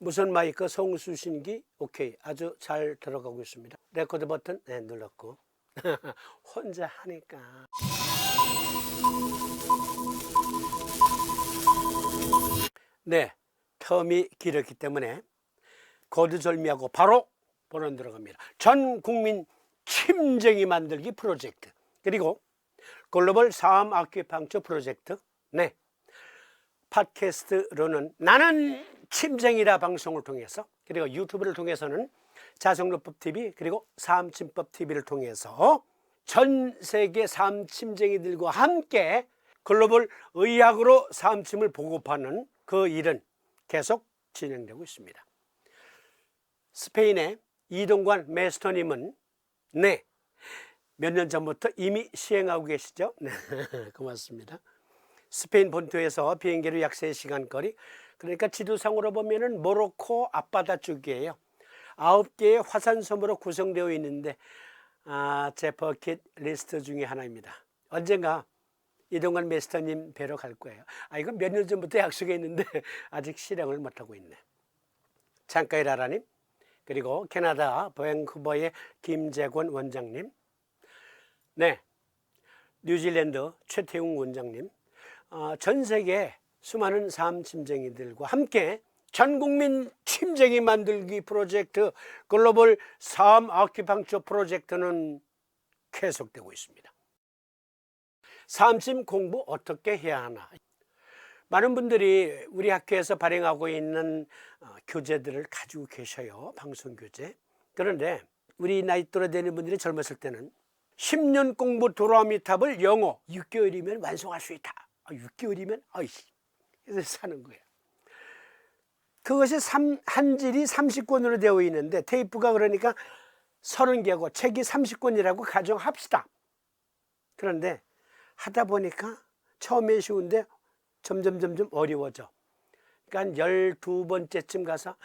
무선 마이크 송수신기 오케이, 아주 잘 들어가고 있습니다. 레코드 버튼 눌렀고 혼자 하니까. 네, 텀이 길었기 때문에 거두절미하고 바로 본론 들어갑니다. 전 국민 침쟁이 만들기 프로젝트, 그리고 글로벌 사암 아큐팡처 프로젝트. 네, 팟캐스트로는 나는 침쟁이라 방송을 통해서, 그리고 유튜브를 통해서는 자성요법 TV, 그리고 사암침법 TV를 통해서 전 세계 사암침쟁이들과 함께 글로벌 의학으로 사암침을 보급하는 그 일은 계속 진행되고 있습니다. 스페인의 이동관 메스터님은 네, 몇 년 전부터 이미 시행하고 계시죠? 네, 고맙습니다. 스페인 본토에서 비행기로 약 3시간 거리, 그러니까 지도상으로 보면은 모로코 앞바다 쪽이에요. 9개의 화산섬으로 구성되어 있는데 제 버킷리스트 중에 하나입니다. 언젠가 이동관 메스터님 뵈러 갈 거예요. 이건 몇 년 전부터 약속해 있는데 아직 실행을 못하고 있네. 창가의 라라님, 그리고 캐나다 밴쿠버의 김재권 원장님, 네, 뉴질랜드 최태웅 원장님, 전 세계 수많은 사암침쟁이들과 함께 전국민 침쟁이 만들기 프로젝트 글로벌 사암 아큐팡처 프로젝트는 계속되고 있습니다. 사암침 공부 어떻게 해야 하나? 많은 분들이 우리 학교에서 발행하고 있는 교재들을 가지고 계셔요. 방송 교재. 그런데 우리 나이 또래 되는 분들이 젊었을 때는 10년 공부 도라미탑을 영어 6개월이면 완성할 수 있다. 6개월이면 그래서 사는 거예요. 그것이 한 질이 30권으로 되어 있는데 테이프가 그러니까 30개고 책이 30권이라고 가정합시다. 그런데 하다 보니까 처음엔 쉬운데 점점 어려워져. 그러니까 12번째쯤 가서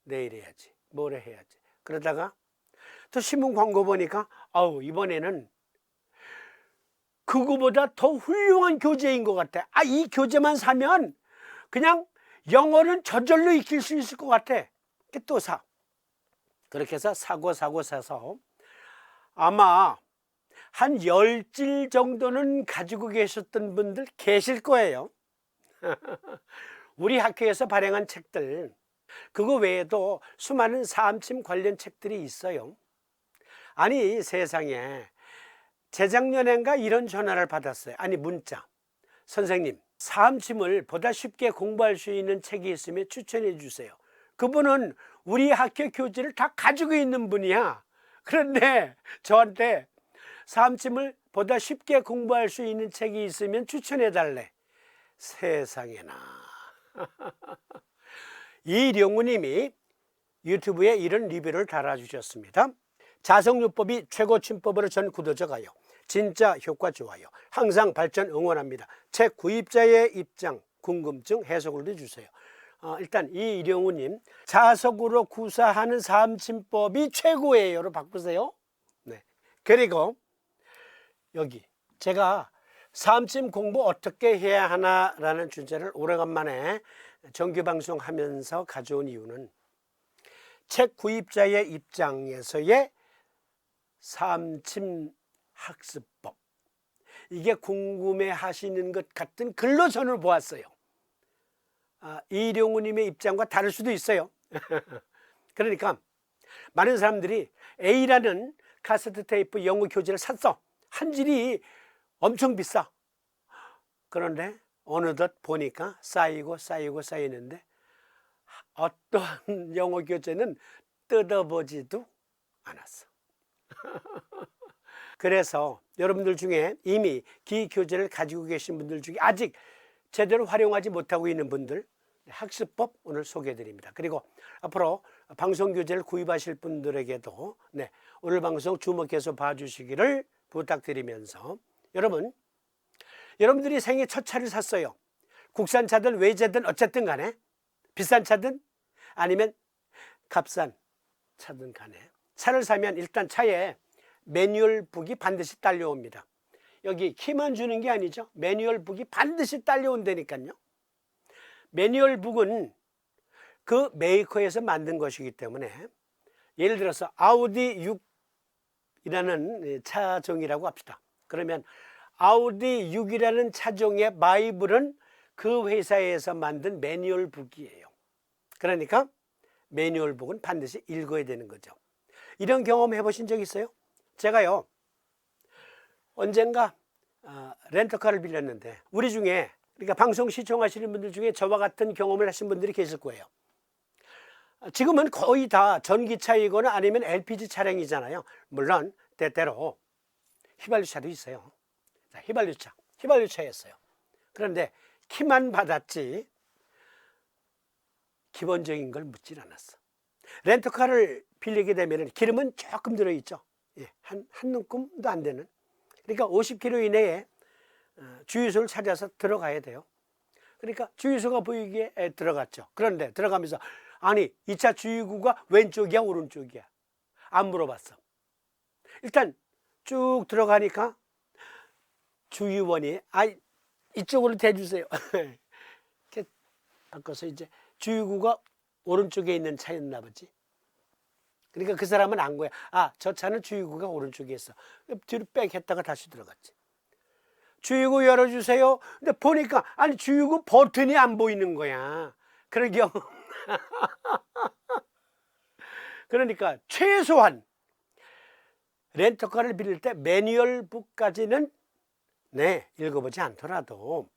내일 해야지, 모레 해야지. 그러다가 또 신문 광고 보니까 이번에는 그거보다 더 훌륭한 교재인 것 같아. 이 교재만 사면 그냥 영어는 저절로 익힐 수 있을 것 같아. 또 사. 그렇게 해서 사서 아마 한 10질 정도는 가지고 계셨던 분들 계실 거예요. 우리 학교에서 발행한 책들, 그거 외에도 수많은 사암침 관련 책들이 있어요. 아니, 세상에 재작년엔가 이런 전화를 받았어요. 문자. 선생님, 사암침을 보다 쉽게 공부할 수 있는 책이 있으면 추천해 주세요. 그분은 우리 학교 교재를 다 가지고 있는 분이야. 그런데 저한테 사암침을 보다 쉽게 공부할 수 있는 책이 있으면 추천해 달래. 세상에나. 이령우님이 유튜브에 이런 리뷰를 달아주셨습니다. 자성요법이 최고 침법으로 전 굳어져 가요. 진짜 효과 좋아요. 항상 발전 응원합니다. 책 구입자의 입장, 궁금증 해석을 해주세요. 일단 이령우님, 자석으로 구사하는 사암침법이 최고예요로 바꾸세요. 네. 그리고 여기 제가 사암침 공부 어떻게 해야 하나라는 주제를 오래간만에 정규방송하면서 가져온 이유는 책 구입자의 입장에서의 사암침 학습법, 이게 궁금해 하시는 것 같은 글로 전을 보았어요. 이령우님의 입장과 다를 수도 있어요. 그러니까 많은 사람들이 A라는 카세트 테이프 영어 교재를 샀어. 한 질이 엄청 비싸. 그런데 어느덧 보니까 쌓이는데 어떠한 영어 교재는 뜯어보지도 않았어. 그래서 여러분들 중에 이미 기교재를 가지고 계신 분들 중에 아직 제대로 활용하지 못하고 있는 분들, 학습법 오늘 소개해 드립니다. 그리고 앞으로 방송 교재를 구입하실 분들에게도 오늘 방송 주목해서 봐주시기를 부탁드리면서, 여러분들이 생애 첫 차를 샀어요. 국산 차든 외제든 어쨌든 간에, 비싼 차든 아니면 값싼 차든 간에 차를 사면 일단 차에 매뉴얼 북이 반드시 딸려옵니다. 여기 키만 주는 게 아니죠. 매뉴얼 북이 반드시 딸려온다니까요. 매뉴얼 북은 그 메이커에서 만든 것이기 때문에 예를 들어서 아우디 6이라는 차종이라고 합시다. 그러면 아우디 6이라는 차종의 바이블은 그 회사에서 만든 매뉴얼북이에요. 그러니까 매뉴얼북은 반드시 읽어야 되는 거죠. 이런 경험 해보신 적 있어요? 제가요 언젠가 렌터카를 빌렸는데 우리 중에 그러니까 방송 시청하시는 분들 중에 저와 같은 경험을 하신 분들이 계실 거예요. 지금은 거의 다 전기차이거나 아니면 LPG 차량이잖아요. 물론 때때로 휘발유차도 있어요. 자, 휘발유차였어요. 그런데 키만 받았지 기본적인 걸 묻질 않았어. 렌터카를 빌리게 되면 기름은 조금 들어있죠. 예, 한 눈금도 안 되는. 그러니까 50km 이내에 주유소를 찾아서 들어가야 돼요. 그러니까 주유소가 보이기에 들어갔죠. 그런데 들어가면서 아니 이 차 주유구가 왼쪽이야 오른쪽이야 안 물어봤어. 일단 쭉 들어가니까 주유원이 이쪽으로 대주세요. 이렇게 바꿔서 이제 주유구가 오른쪽에 있는 차였나 보지. 그러니까 그 사람은 안 거야. 저 차는 주유구가 오른쪽에 있어. 뒤로 빽 했다가 다시 들어갔지. 주유구 열어주세요. 근데 보니까 주유구 버튼이 안 보이는 거야. 그런 경우. 그러니까 최소한 렌터카를 빌릴 때 매뉴얼북까지는 읽어보지 않더라도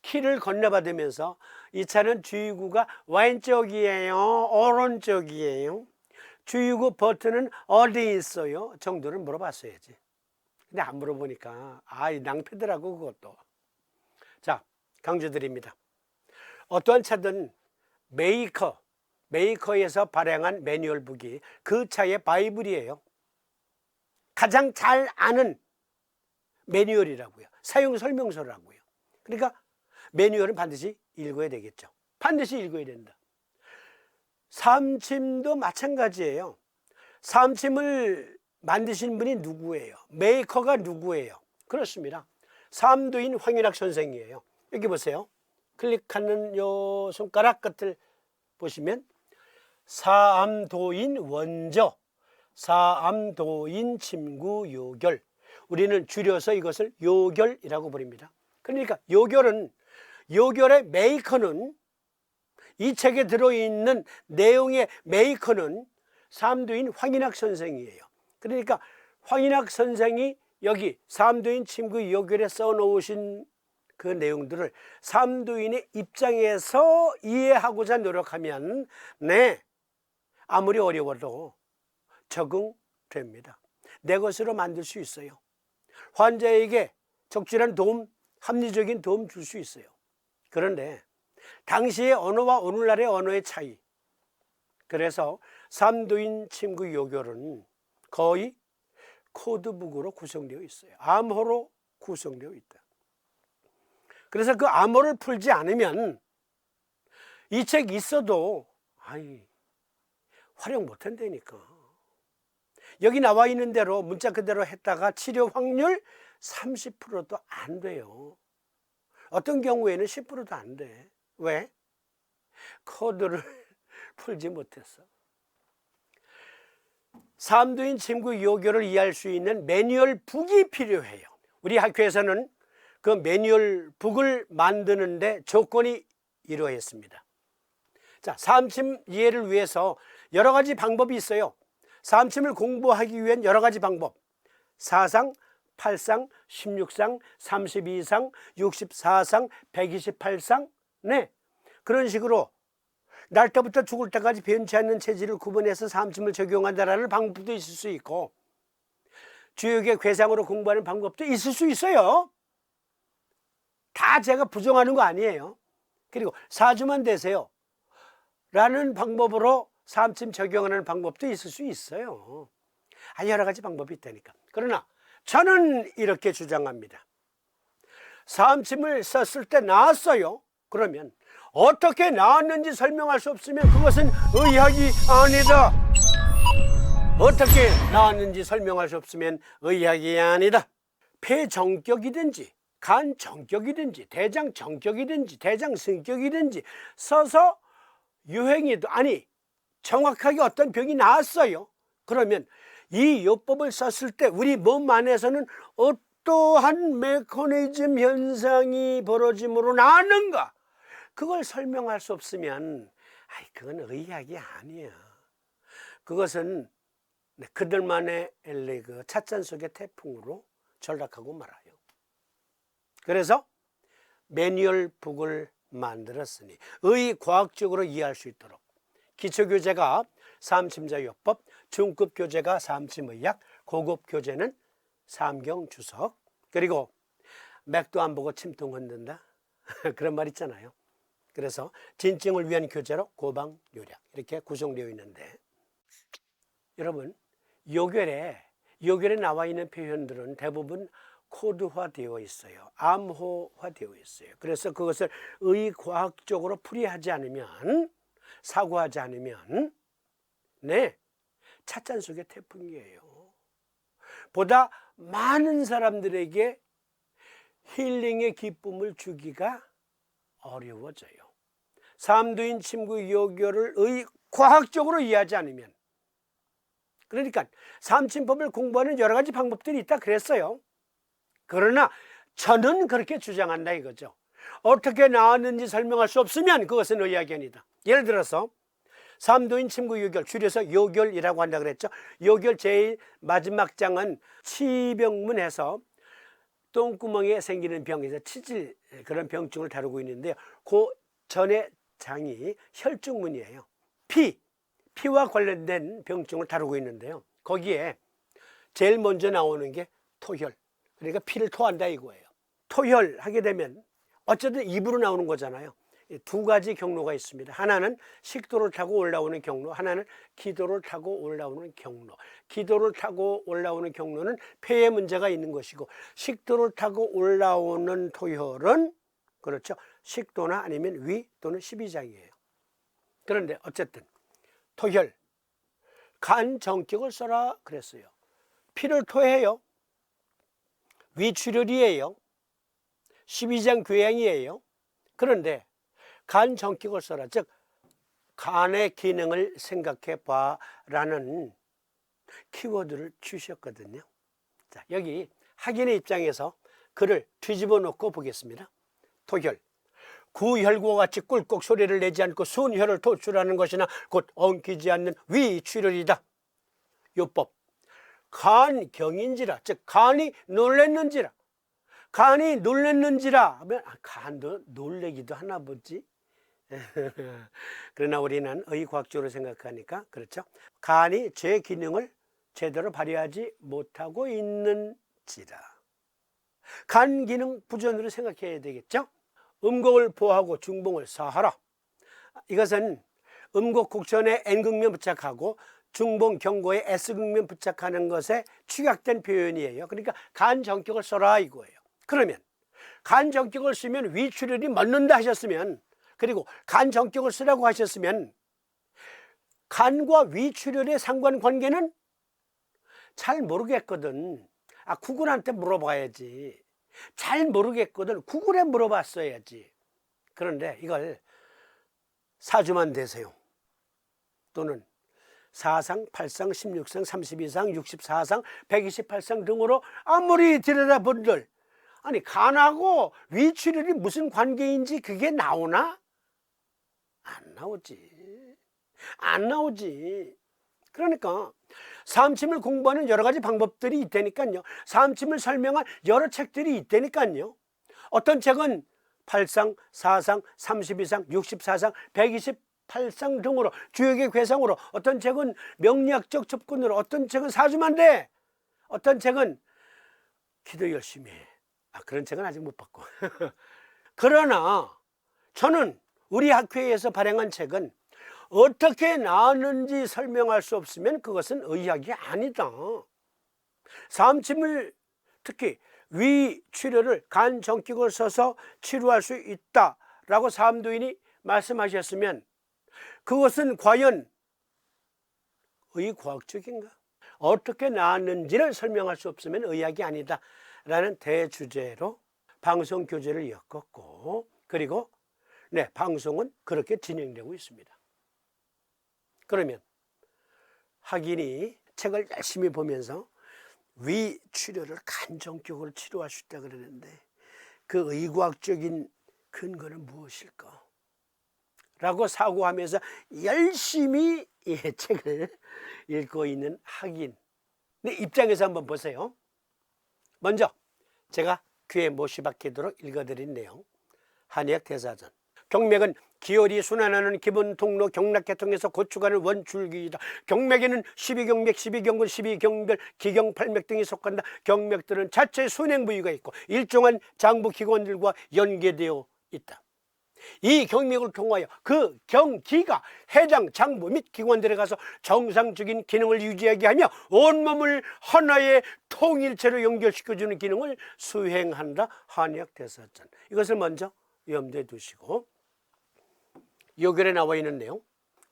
키를 건네받으면서 이 차는 주유구가 왼쪽이에요 오른쪽이에요 주유구 버튼은 어디 있어요 정도를 물어봤어야지. 근데 안 물어보니까 낭패더라고 그것도. 자, 강조드립니다. 어떠한 차든 메이커에서 발행한 매뉴얼북이 그 차의 바이블이에요. 가장 잘 아는 매뉴얼이라고요. 사용 설명서라고요. 그러니까 매뉴얼은 반드시 읽어야 되겠죠. 반드시 읽어야 된다. 삼침도 마찬가지예요. 삼침을 만드신 분이 누구예요? 메이커가 누구예요? 그렇습니다. 삼도인 황윤학 선생이에요. 여기 보세요. 클릭하는 요 손가락 끝을 보시면 사암도인 원저, 사암도인 침구 요결. 우리는 줄여서 이것을 요결이라고 부릅니다. 그러니까 요결의 메이커는 이 책에 들어있는 내용의 메이커는 삼도인 황인학 선생이에요. 그러니까 황인학 선생이 여기 삼도인 침구 요결에 써놓으신 그 내용들을 삼도인의 입장에서 이해하고자 노력하면 아무리 어려워도 적응됩니다. 내 것으로 만들 수 있어요. 환자에게 적절한 도움, 합리적인 도움 줄 수 있어요. 그런데 당시의 언어와 오늘날의 언어의 차이. 그래서 삼도인 침구 요결은 거의 코드북으로 구성되어 있어요. 암호로 구성되어 있다. 그래서 그 암호를 풀지 않으면 이 책 있어도 활용 못 한다니까. 여기 나와 있는 대로 문자 그대로 했다가 치료 확률 30%도 안 돼요. 어떤 경우에는 10%도 안 돼. 왜? 코드를 풀지 못했어. 삼도인 침구 요결을 이해할 수 있는 매뉴얼 북이 필요해요. 우리 학교에서는 그 매뉴얼 북을 만드는데 조건이 이러했습니다. 자, 삼침 이해를 위해서 여러 가지 방법이 있어요. 삼침을 공부하기 위한 여러 가지 방법. 4상, 8상, 16상, 32상, 64상, 128상. 그런 식으로 날 때부터 죽을 때까지 변치 않는 체질을 구분해서 삼침을 적용한다라는 방법도 있을 수 있고 주역의 괴상으로 공부하는 방법도 있을 수 있어요. 다 제가 부정하는 거 아니에요. 그리고 4주만 되세요 라는 방법으로 삼침 적용하는 방법도 있을 수 있어요. 여러 가지 방법이 있다니까. 그러나 저는 이렇게 주장합니다. 삼침을 썼을 때 나았어요. 그러면 어떻게 나았는지 설명할 수 없으면 그것은 의학이 아니다. 어떻게 나았는지 설명할 수 없으면 의학이 아니다. 폐 정격이든지 간 정격이든지 대장 정격이든지 대장 승격이든지 써서 유행이도 아니 정확하게 어떤 병이 나왔어요. 그러면 이 요법을 썼을 때 우리 몸 안에서는 어떠한 메커니즘 현상이 벌어짐으로 나왔는가, 그걸 설명할 수 없으면 그건 의학이 아니야. 그것은 그들만의 그 찻잔 속의 태풍으로 전락하고 말아요. 그래서 매뉴얼북을 만들었으니 의과학적으로 이해할 수 있도록 기초교재가 삼침자요법, 중급교재가 삼침의학, 고급교재는 삼경주석, 그리고 맥도 안 보고 침통 흔든다 그런 말 있잖아요. 그래서 진증을 위한 교재로 고방요약 이렇게 구성되어 있는데, 여러분 요결에 나와 있는 표현들은 대부분 코드화되어 있어요. 암호화되어 있어요. 그래서 그것을 의과학적으로 풀이하지 않으면, 사고하지 않으면 찻잔 속의 태풍이에요. 보다 많은 사람들에게 힐링의 기쁨을 주기가 어려워져요. 삼두인 침구 요결을 과학적으로 이해하지 않으면. 그러니까 삼침법을 공부하는 여러 가지 방법들이 있다 그랬어요. 그러나 저는 그렇게 주장한다 이거죠. 어떻게 나왔는지 설명할 수 없으면 그것은 의학이 아니다. 예를 들어서 삼두인 침구 요결, 줄여서 요결이라고 한다 그랬죠. 요결 제일 마지막 장은 치병문에서 똥구멍에 생기는 병에서 치질, 그런 병증을 다루고 있는데요. 그 전에 장이 혈중문이에요. 피와 관련된 병증을 다루고 있는데요. 거기에 제일 먼저 나오는 게 토혈, 그러니까 피를 토한다 이거예요. 토혈하게 되면 어쨌든 입으로 나오는 거잖아요. 두 가지 경로가 있습니다. 하나는 식도를 타고 올라오는 경로, 하나는 기도를 타고 올라오는 경로. 기도를 타고 올라오는 경로는 폐에 문제가 있는 것이고, 식도를 타고 올라오는 토혈은 그렇죠, 식도나 아니면 위 또는 십이장이에요. 그런데 어쨌든 토혈, 간 정격을 써라 그랬어요. 피를 토해요. 위출혈이에요. 십이장 교양이에요. 그런데 간 정격을 써라, 즉 간의 기능을 생각해 봐라는 키워드를 주셨거든요. 자, 여기 학인의 입장에서 글을 뒤집어 놓고 보겠습니다. 토혈, 구혈구와 같이 꿀꺽 소리를 내지 않고 순혈을 도출하는 것이나 곧 엉키지 않는 위출혈이다. 요법, 간경인지라, 즉 간이 놀랬는지라. 간이 놀랬는지라 하면 간도 놀래기도 하나 보지. 그러나 우리는 의과학적으로 생각하니까 그렇죠. 간이 제 기능을 제대로 발휘하지 못하고 있는지라. 간 기능 부전으로 생각해야 되겠죠. 음곡을 보하고 중봉을 사하라. 이것은 음곡 곡선에 N극면 부착하고 중봉 경고에 S극면 부착하는 것에 축약된 표현이에요. 그러니까 간 정격을 써라 이거예요. 그러면 간 정격을 쓰면 위출혈이 멎는다 하셨으면, 그리고 간 정격을 쓰라고 하셨으면 간과 위출혈의 상관관계는 잘 모르겠거든. 구글한테 물어봐야지. 잘 모르겠거든. 구글에 물어봤어야지. 그런데 이걸 사주만 되세요. 또는 4상, 8상, 16상, 32상, 64상, 128상 등으로 아무리 들여다본들, 아니 간하고 위출혈이 무슨 관계인지 그게 나오나? 안 나오지. 안 나오지. 그러니까 삼침을 공부하는 여러 가지 방법들이 있다니까요. 삼침을 설명한 여러 책들이 있다니까요. 어떤 책은 8상, 4상, 32상, 64상, 128상 등으로 주역의 괴상으로, 어떤 책은 명리학적 접근으로, 어떤 책은 사주만대, 어떤 책은 기도 열심히 해. 그런 책은 아직 못 봤고. 그러나 저는 우리 학회에서 발행한 책은 어떻게 나왔는지 설명할 수 없으면 그것은 의학이 아니다. 삼침을, 특히 위출혈을 간 정격을 써서 치료할 수 있다라고 삼두인이 말씀하셨으면 그것은 과연 의과학적인가? 어떻게 나왔는지를 설명할 수 없으면 의학이 아니다 라는 대주제로 방송 교재를 엮었고, 그리고 방송은 그렇게 진행되고 있습니다. 그러면 학인이 책을 열심히 보면서 위 출혈을 간정격으로 치료할 수 있다 그러는데 그 의과학적인 근거는 무엇일까? 라고 사고하면서 열심히 이 책을 읽고 있는 학인의 입장에서 한번 보세요. 먼저 제가 귀에 못이 박히도록 읽어드린 내용, 한의학 대사전. 경맥은 기혈이 순환하는 기본 통로 경락계통에서 고축하는 원줄기이다. 경맥에는 12경맥, 12경근, 12경별, 기경팔맥 등이 속한다. 경맥들은 자체 순행 부위가 있고 일정한 장부 기관들과 연계되어 있다. 이 경맥을 통하여 그 경기가 해당 장부 및 기관들에 가서 정상적인 기능을 유지하게 하며 온몸을 하나의 통일체로 연결시켜주는 기능을 수행한다. 한의학 대사전. 이것을 먼저 염두에 두시고, 요결에 나와 있는 내용,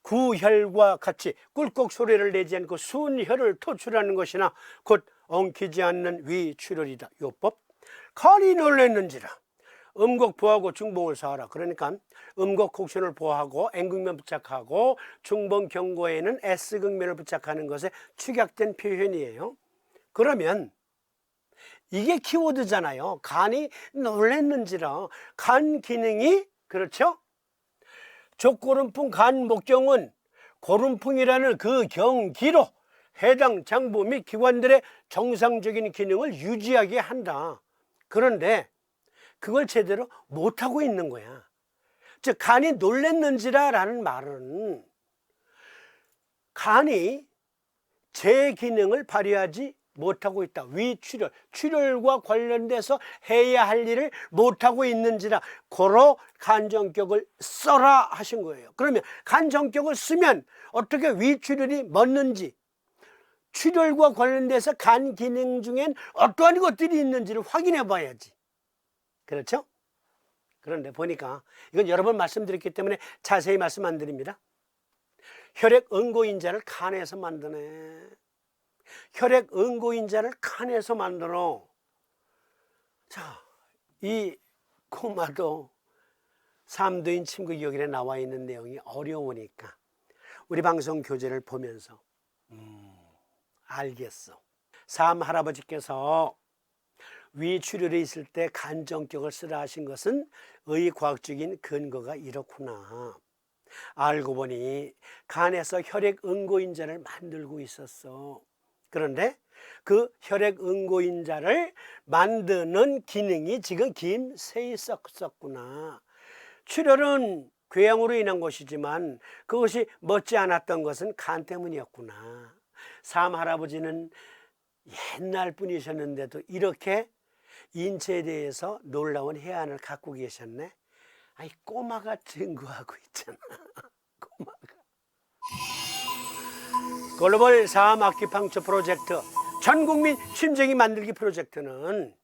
구혈과 같이 꿀꺽 소리를 내지 않고 순혈을 토출하는 것이나 곧 엉키지 않는 위출혈이다. 요법. 간이 놀랐는지라 음곡 보하고 중봉을 사하라. 그러니까 음곡 곡선을 보하고 N극면 부착하고 중봉 경고에는 S극면을 부착하는 것에 축약된 표현이에요. 그러면 이게 키워드잖아요. 간이 놀랐는지라. 간 기능이, 그렇죠? 족고름풍 간 목경은 고름풍이라는 그 경기로 해당 장부 및 기관들의 정상적인 기능을 유지하게 한다. 그런데 그걸 제대로 못하고 있는 거야. 즉 간이 놀랬는지라 라는 말은 간이 제 기능을 발휘하지 못하고 있다. 위출혈, 출혈과 관련돼서 해야 할 일을 못하고 있는지라 고로 간정격을 써라 하신 거예요. 그러면 간정격을 쓰면 어떻게 위출혈이 멎는지, 출혈과 관련돼서 간 기능 중엔 어떠한 것들이 있는지를 확인해 봐야지. 그렇죠? 그런데 보니까 이건 여러 번 말씀드렸기 때문에 자세히 말씀 안 드립니다. 혈액 응고인자를 간에서 만드네. 혈액 응고인자를 간에서 만들어. 자, 이 코마도 삼도인 침구요결에 나와 있는 내용이 어려우니까 우리 방송 교재를 보면서 알겠어. 삼 할아버지께서 위출혈이 있을 때 간정격을 쓰라 하신 것은 의과학적인 근거가 이렇구나. 알고 보니 간에서 혈액 응고인자를 만들고 있었어. 그런데 그 혈액 응고인자를 만드는 기능이 지금 김새에 있었구나. 출혈은 궤양으로 인한 것이지만 그것이 멎지 않았던 것은 간 때문이었구나. 삼 할아버지는 옛날 분이셨는데도 이렇게 인체에 대해서 놀라운 해안을 갖고 계셨네. 아이 꼬마가 증거하고 있잖아. 꼬마가. 글로벌 사암아큐펑처 프로젝트, 전국민 심장이 만들기 프로젝트는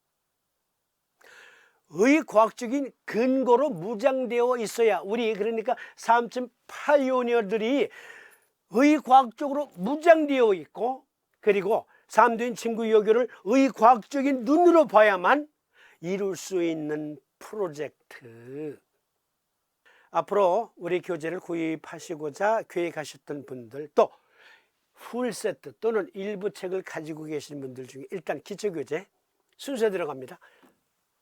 의과학적인 근거로 무장되어 있어야 우리 그러니까 삼층 파이오니어들이 의과학적으로 무장되어 있고, 그리고 삼도인 침구요결을 의과학적인 눈으로 봐야만 이룰 수 있는 프로젝트. 앞으로 우리 교재를 구입하시고자 계획하셨던 분들, 또 풀세트 또는 일부 책을 가지고 계신 분들 중에 일단 기초교재 순서 들어갑니다.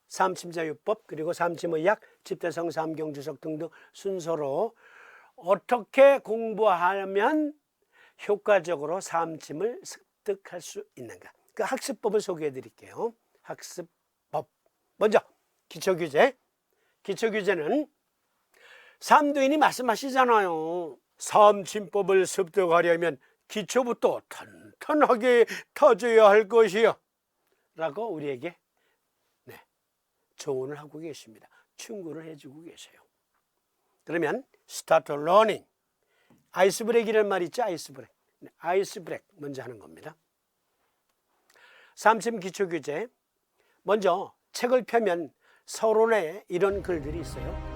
삼침자요법, 그리고 삼침의학, 집대성, 삼경주석 등등 순서로 어떻게 공부하면 효과적으로 삼침을 습득할 수 있는가, 그 학습법을 소개해 드릴게요. 학습법. 먼저 기초교재. 기초교재는 삼도인이 말씀하시잖아요. 삼침법을 습득하려면 기초부터 탄탄하게 다져야 할 것이야 라고 우리에게 조언을 하고 계십니다. 충고를 해주고 계세요. 그러면 start learning, 아이스 브레이크라는 말 있죠. 아이스 브레이크. 아이스 브레이크 먼저 하는 겁니다. 삼침 기초교재, 먼저 책을 펴면 서론에 이런 글들이 있어요.